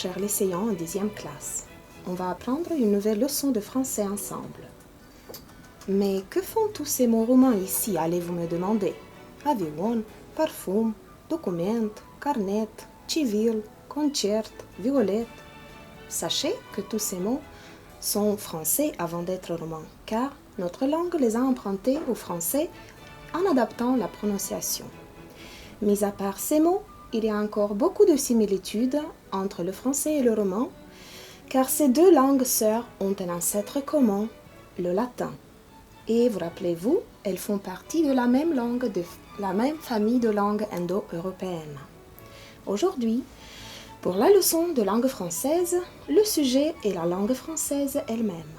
chers lycéens en 10e classe. On va apprendre une nouvelle leçon de français ensemble. Mais que font tous ces mots romains ici, allez-vous me demander? Avion, parfum, document, carnet, civil, concert, violette. Sachez que tous ces mots sont français avant d'être romains, car notre langue les a empruntés au français en adaptant la prononciation. Mis à part ces mots, il y a encore beaucoup de similitudes entre le français et le roman, car ces deux langues sœurs ont un ancêtre commun, le latin. Et vous rappelez-vous, elles font partie de la même langue, de la même famille de langues indo-européennes. Aujourd'hui, pour la leçon de langue française, le sujet est la langue française elle-même.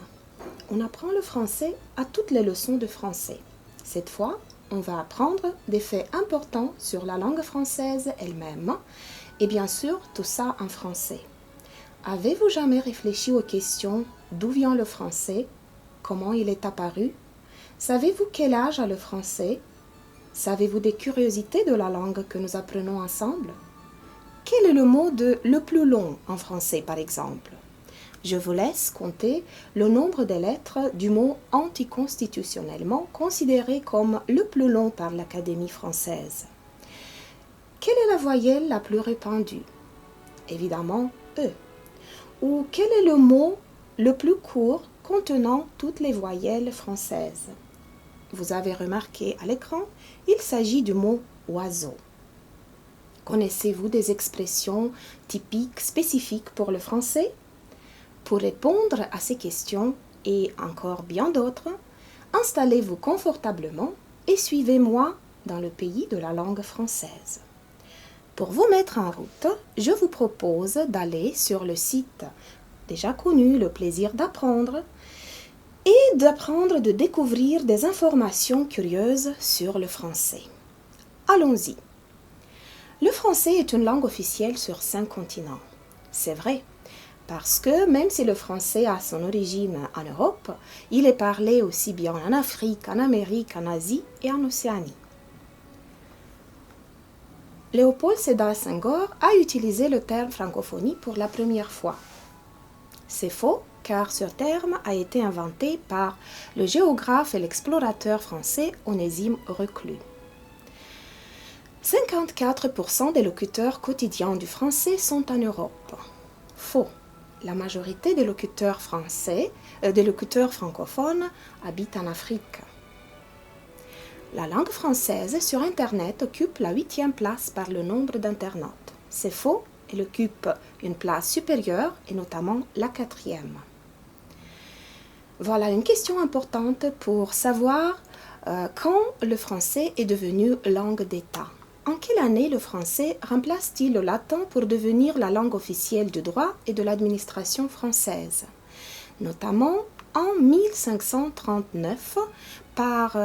On apprend le français à toutes les leçons de français. Cette fois, on va apprendre des faits importants sur la langue française elle-même et bien sûr tout ça en français. Avez-vous jamais réfléchi aux questions d'où vient le français? Comment il est apparu? Savez-vous quel âge a le français? Savez-vous des curiosités de la langue que nous apprenons ensemble? Quel est le mot de le plus long en français par exemple? Je vous laisse compter le nombre de lettres du mot anticonstitutionnellement considéré comme le plus long par l'Académie française. Quelle est la voyelle la plus répandue? Évidemment, E. Ou quel est le mot le plus court contenant toutes les voyelles françaises? Vous avez remarqué à l'écran, il s'agit du mot oiseau. Connaissez-vous des expressions typiques spécifiques pour le français? Pour répondre à ces questions et encore bien d'autres, installez-vous confortablement et suivez-moi dans le pays de la langue française. Pour vous mettre en route, je vous propose d'aller sur le site déjà connu, Le Plaisir d'apprendre, et d'apprendre de découvrir des informations curieuses sur le français. Allons-y. Le français est une langue officielle sur 5 continents. C'est vrai. Parce que même si le français a son origine en Europe, il est parlé aussi bien en Afrique, en Amérique, en Asie et en Océanie. Léopold Sédar Senghor a utilisé le terme francophonie pour la première fois. C'est faux, car ce terme a été inventé par le géographe et l'explorateur français Onésime Reclus. 54% des locuteurs quotidiens du français sont en Europe. Faux. La majorité des locuteurs francophones habitent en Afrique. La langue française sur Internet occupe la 8e place par le nombre d'internautes. C'est faux, elle occupe une place supérieure et notamment la 4e. Voilà une question importante pour savoir quand le français est devenu langue d'État. En quelle année le français remplace-t-il le latin pour devenir la langue officielle du droit et de l'administration française? Notamment en 1539 par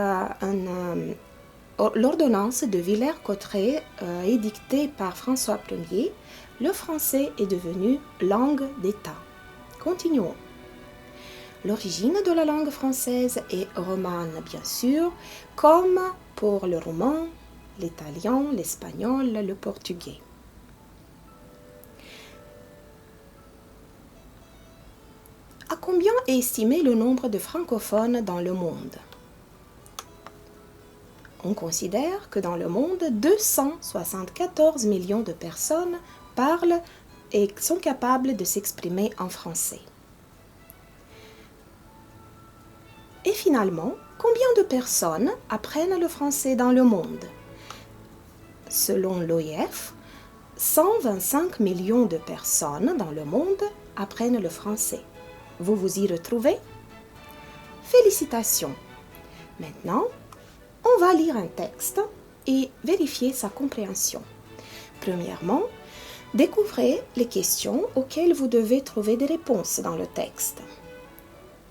l'ordonnance de Villers-Cotterêts édictée par François Ier, le français est devenu langue d'État. Continuons. L'origine de la langue française est romane, bien sûr, comme pour le roman, l'italien, l'espagnol, le portugais. À combien est estimé le nombre de francophones dans le monde? On considère que dans le monde, 274 millions de personnes parlent et sont capables de s'exprimer en français. Et finalement, combien de personnes apprennent le français dans le monde? Selon l'OIF, 125 millions de personnes dans le monde apprennent le français. Vous vous y retrouvez? Félicitations! Maintenant, on va lire un texte et vérifier sa compréhension. Premièrement, découvrez les questions auxquelles vous devez trouver des réponses dans le texte.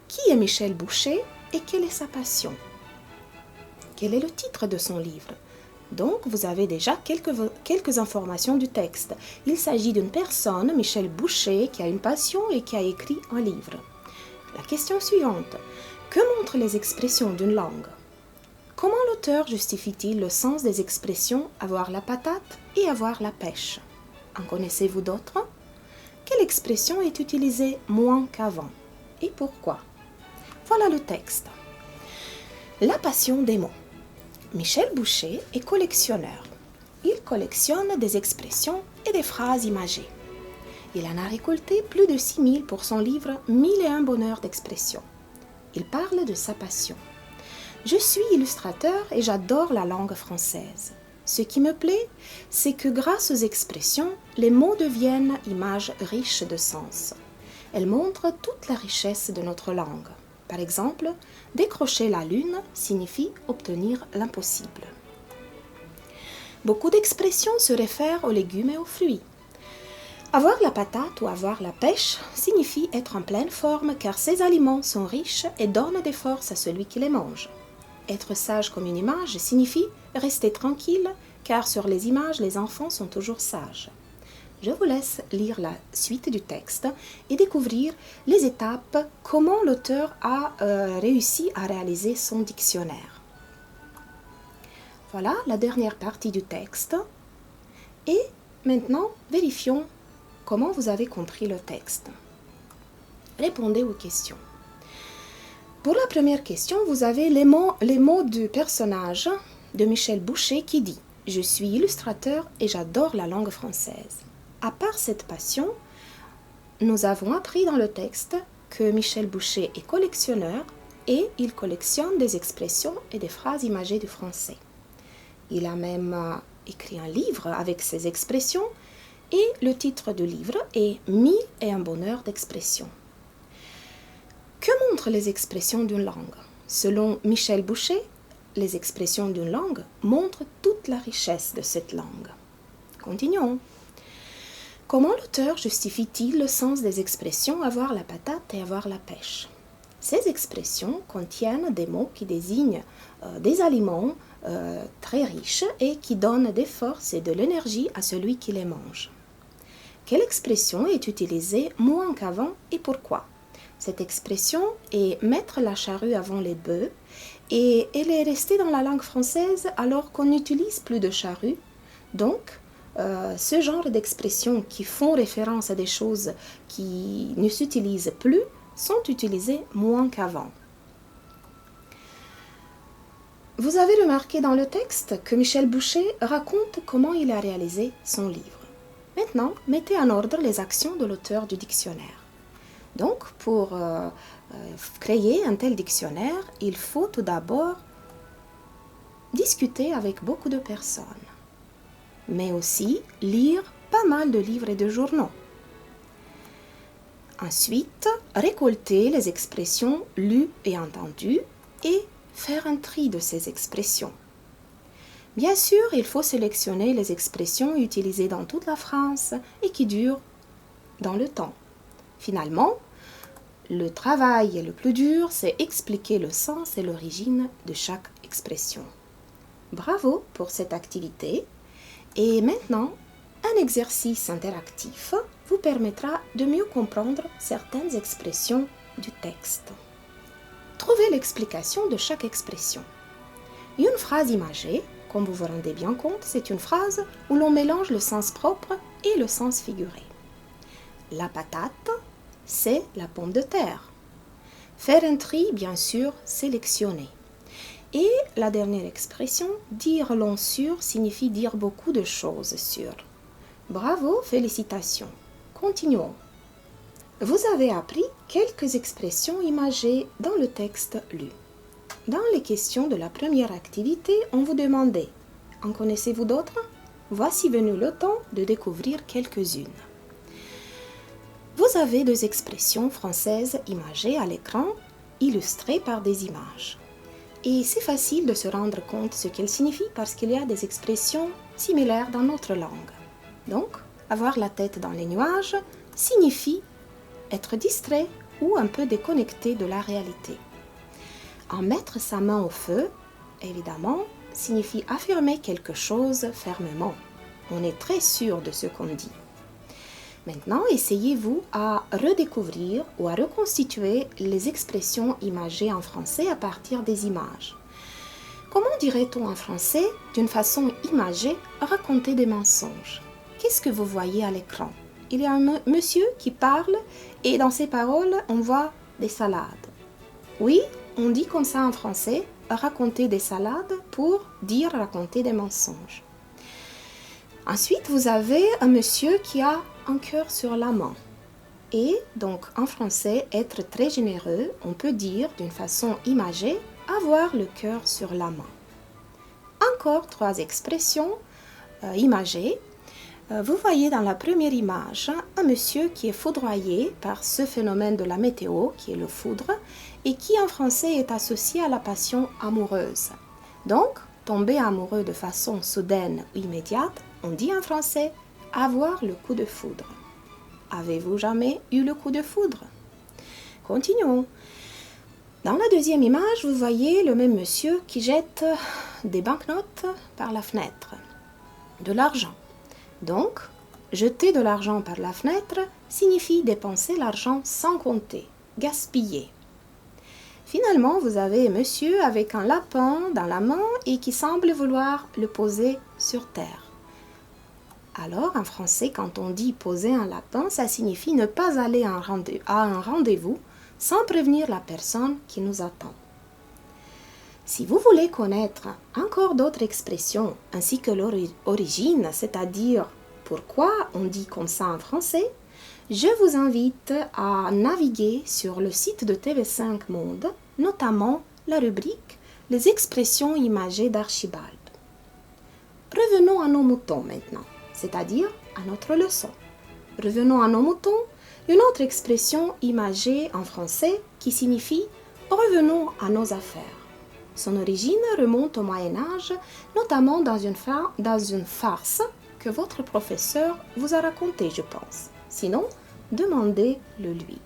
Qui est Michel Boucher et quelle est sa passion? Quel est le titre de son livre? Donc, vous avez déjà quelques informations du texte. Il s'agit d'une personne, Michel Boucher, qui a une passion et qui a écrit un livre. La question suivante. Que montrent les expressions d'une langue? Comment l'auteur justifie-t-il le sens des expressions « avoir la patate » et « avoir la pêche » En connaissez-vous d'autres? Quelle expression est utilisée moins qu'avant et pourquoi? Voilà le texte. La passion des mots. Michel Boucher est collectionneur. Il collectionne des expressions et des phrases imagées. Il en a récolté plus de 6000 pour son livre 1001 bonheurs d'expression. Il parle de sa passion. Je suis illustrateur et j'adore la langue française. Ce qui me plaît, c'est que grâce aux expressions, les mots deviennent images riches de sens. Elles montrent toute la richesse de notre langue. Par exemple, décrocher la lune signifie obtenir l'impossible. Beaucoup d'expressions se réfèrent aux légumes et aux fruits. Avoir la patate ou avoir la pêche signifie être en pleine forme car ces aliments sont riches et donnent des forces à celui qui les mange. Être sage comme une image signifie rester tranquille car sur les images, les enfants sont toujours sages. Je vous laisse lire la suite du texte et découvrir les étapes, comment l'auteur a réussi à réaliser son dictionnaire. Voilà la dernière partie du texte. Et maintenant, vérifions comment vous avez compris le texte. Répondez aux questions. Pour la première question, vous avez les mots du personnage de Michel Boucher qui dit « Je suis illustrateur et j'adore la langue française ». À part cette passion, nous avons appris dans le texte que Michel Boucher est collectionneur et il collectionne des expressions et des phrases imagées du français. Il a même écrit un livre avec ces expressions et le titre du livre est « 1001 bonheurs d'expression ». Que montrent les expressions d'une langue? Selon Michel Boucher, les expressions d'une langue montrent toute la richesse de cette langue. Continuons. Comment l'auteur justifie-t-il le sens des expressions « avoir la patate » et « avoir la pêche » ? Ces expressions contiennent des mots qui désignent des aliments très riches et qui donnent des forces et de l'énergie à celui qui les mange. Quelle expression est utilisée moins qu'avant et pourquoi? Cette expression est « mettre la charrue avant les bœufs » et elle est restée dans la langue française alors qu'on n'utilise plus de charrue. Donc, ce genre d'expressions qui font référence à des choses qui ne s'utilisent plus sont utilisées moins qu'avant. Vous avez remarqué dans le texte que Michel Boucher raconte comment il a réalisé son livre. Maintenant, mettez en ordre les actions de l'auteur du dictionnaire. Donc, pour créer un tel dictionnaire, il faut tout d'abord discuter avec beaucoup de personnes, mais aussi lire pas mal de livres et de journaux. Ensuite, récolter les expressions lues et entendues et faire un tri de ces expressions. Bien sûr, il faut sélectionner les expressions utilisées dans toute la France et qui durent dans le temps. Finalement, le travail le plus dur, c'est expliquer le sens et l'origine de chaque expression. Bravo pour cette activité. Et maintenant, un exercice interactif vous permettra de mieux comprendre certaines expressions du texte. Trouvez l'explication de chaque expression. Une phrase imagée, comme vous vous rendez bien compte, c'est une phrase où l'on mélange le sens propre et le sens figuré. La patate, c'est la pomme de terre. Faire un tri, bien sûr, sélectionner. Et la dernière expression, dire long sur, signifie dire beaucoup de choses sur. Bravo, félicitations. Continuons. Vous avez appris quelques expressions imagées dans le texte lu. Dans les questions de la première activité, on vous demandait « En connaissez-vous d'autres ?» Voici venu le temps de découvrir quelques-unes. Vous avez deux expressions françaises imagées à l'écran, illustrées par des images. Et c'est facile de se rendre compte ce qu'elles signifient parce qu'il y a des expressions similaires dans notre langue. Donc, avoir la tête dans les nuages signifie être distrait ou un peu déconnecté de la réalité. En mettre sa main au feu, évidemment, signifie affirmer quelque chose fermement. On est très sûr de ce qu'on dit. Maintenant, essayez-vous à redécouvrir ou à reconstituer les expressions imagées en français à partir des images. Comment dirait-on en français, d'une façon imagée, raconter des mensonges? Qu'est-ce que vous voyez à l'écran? il y a un monsieur qui parle et dans ses paroles, on voit des salades. Oui, on dit comme ça en français, raconter des salades pour dire raconter des mensonges. Ensuite, vous avez un monsieur qui a un cœur sur la main. Et donc, en français, être très généreux, on peut dire d'une façon imagée, avoir le cœur sur la main. Encore 3 expressions imagées. Vous voyez dans la première image un monsieur qui est foudroyé par ce phénomène de la météo, qui est le foudre, et qui en français est associé à la passion amoureuse. Donc, tomber amoureux de façon soudaine ou immédiate, on dit en français avoir le coup de foudre. Avez-vous jamais eu le coup de foudre? Continuons. Dans la deuxième image, vous voyez le même monsieur qui jette des banknotes par la fenêtre, de l'argent. Donc, jeter de l'argent par la fenêtre signifie dépenser l'argent sans compter, gaspiller. Finalement, vous avez un monsieur avec un lapin dans la main et qui semble vouloir le poser sur terre. Alors, en français, quand on dit poser un lapin, ça signifie ne pas aller à un rendez-vous sans prévenir la personne qui nous attend. Si vous voulez connaître encore d'autres expressions ainsi que leur origine, c'est-à-dire pourquoi on dit comme ça en français, je vous invite à naviguer sur le site de TV5 Monde, notamment la rubrique « Les expressions imagées d'Archibald ». Revenons à nos moutons maintenant, c'est-à-dire à notre leçon. Revenons à nos moutons, une autre expression imagée en français qui signifie « revenons à nos affaires ». Son origine remonte au Moyen-Âge, notamment dans une farce que votre professeur vous a racontée, je pense. Sinon, demandez-le lui.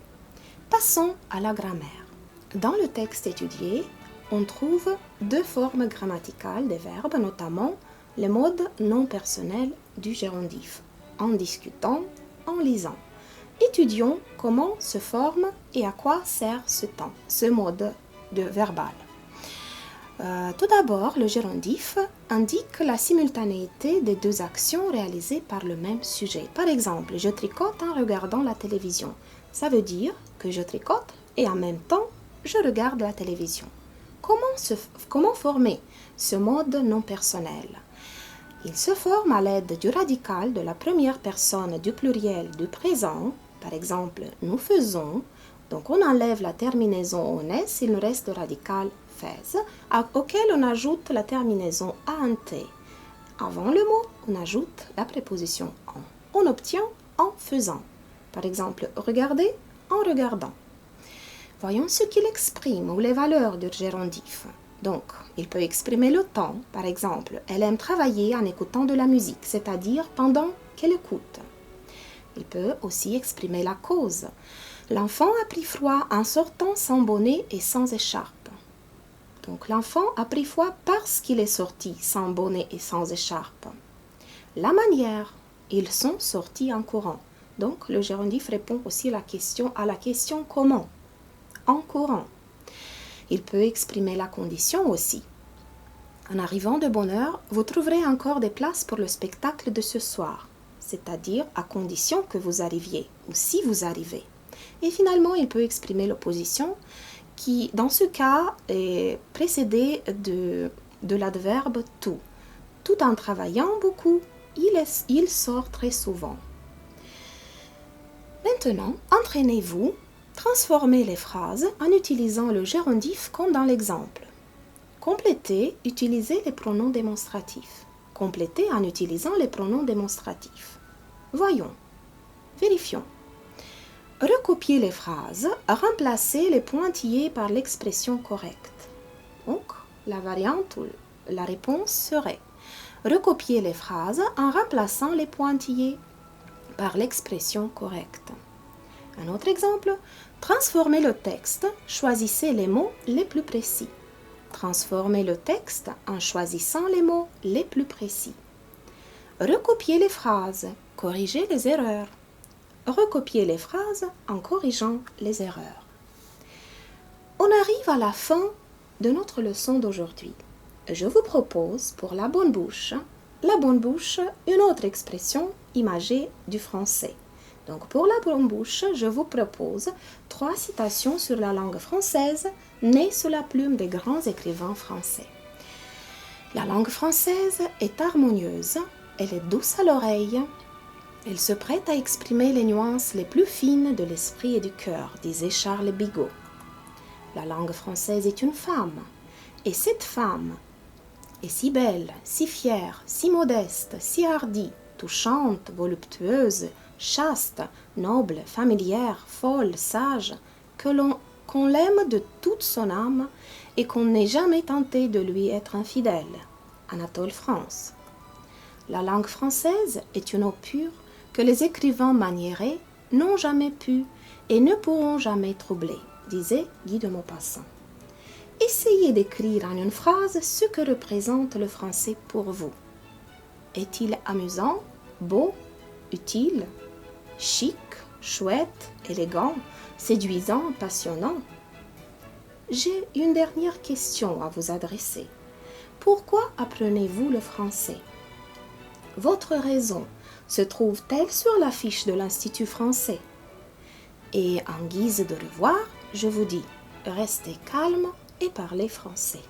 Passons à la grammaire. Dans le texte étudié, on trouve 2 formes grammaticales des verbes, notamment les modes non personnels du gérondif, en discutant, en lisant. Étudions comment se forme et à quoi sert ce mode verbal. Tout d'abord, le gérondif indique la simultanéité des 2 actions réalisées par le même sujet. Par exemple, je tricote en regardant la télévision. Ça veut dire que je tricote et en même temps, je regarde la télévision. Comment former ce mode non personnel? Il se forme à l'aide du radical de la première personne du pluriel du présent. Par exemple, nous faisons. Donc, on enlève la terminaison on s, il nous reste le radical fais, auquel on ajoute la terminaison ant. Avant le mot, on ajoute la préposition en. On obtient en faisant. Par exemple, regarder en regardant. Voyons ce qu'il exprime ou les valeurs du gérondif. Donc, il peut exprimer le temps. Par exemple, elle aime travailler en écoutant de la musique, c'est-à-dire pendant qu'elle écoute. Il peut aussi exprimer la cause. L'enfant a pris froid en sortant sans bonnet et sans écharpe. Donc, l'enfant a pris froid parce qu'il est sorti sans bonnet et sans écharpe. La manière, ils sont sortis en courant. Donc, le gérondif répond aussi à la question comment. En courant. Il peut exprimer la condition aussi. En arrivant de bonne heure, vous trouverez encore des places pour le spectacle de ce soir, c'est-à-dire à condition que vous arriviez ou si vous arrivez. Et finalement, il peut exprimer l'opposition qui, dans ce cas, est précédée de l'adverbe tout. Tout en travaillant beaucoup, il sort très souvent. Maintenant, entraînez-vous. Transformez les phrases en utilisant le gérondif comme dans l'exemple. Complétez, utilisez les pronoms démonstratifs. Complétez en utilisant les pronoms démonstratifs. Voyons. Vérifions. Recopiez les phrases, remplacez les pointillés par l'expression correcte. Donc, la variante ou la réponse serait recopier les phrases en remplaçant les pointillés par l'expression correcte. Un autre exemple, transformez le texte, choisissez les mots les plus précis. Transformez le texte en choisissant les mots les plus précis. Recopiez les phrases, corrigez les erreurs. Recopiez les phrases en corrigeant les erreurs. On arrive à la fin de notre leçon d'aujourd'hui. Je vous propose pour la bonne bouche, une autre expression imagée du français. Donc pour la bonne bouche, je vous propose 3 citations sur la langue française nées sous la plume des grands écrivains français. La langue française est harmonieuse, elle est douce à l'oreille, elle se prête à exprimer les nuances les plus fines de l'esprit et du cœur, disait Charles Bigot. La langue française est une femme, et cette femme est si belle, si fière, si modeste, si hardie, touchante, voluptueuse, chaste, noble, familière, folle, sage, qu'on l'aime de toute son âme et qu'on n'est jamais tenté de lui être infidèle. Anatole France. La langue française est une eau pure que les écrivains maniérés n'ont jamais pu et ne pourront jamais troubler, disait Guy de Maupassant. Essayez d'écrire en une phrase ce que représente le français pour vous. Est-il amusant, beau, utile, chic, chouette, élégant, séduisant, passionnant? J'ai une dernière question à vous adresser. Pourquoi apprenez-vous le français? Votre raison se trouve-t-elle sur la fiche de l'Institut français? Et en guise de revoir, je vous dis, restez calme et parlez français.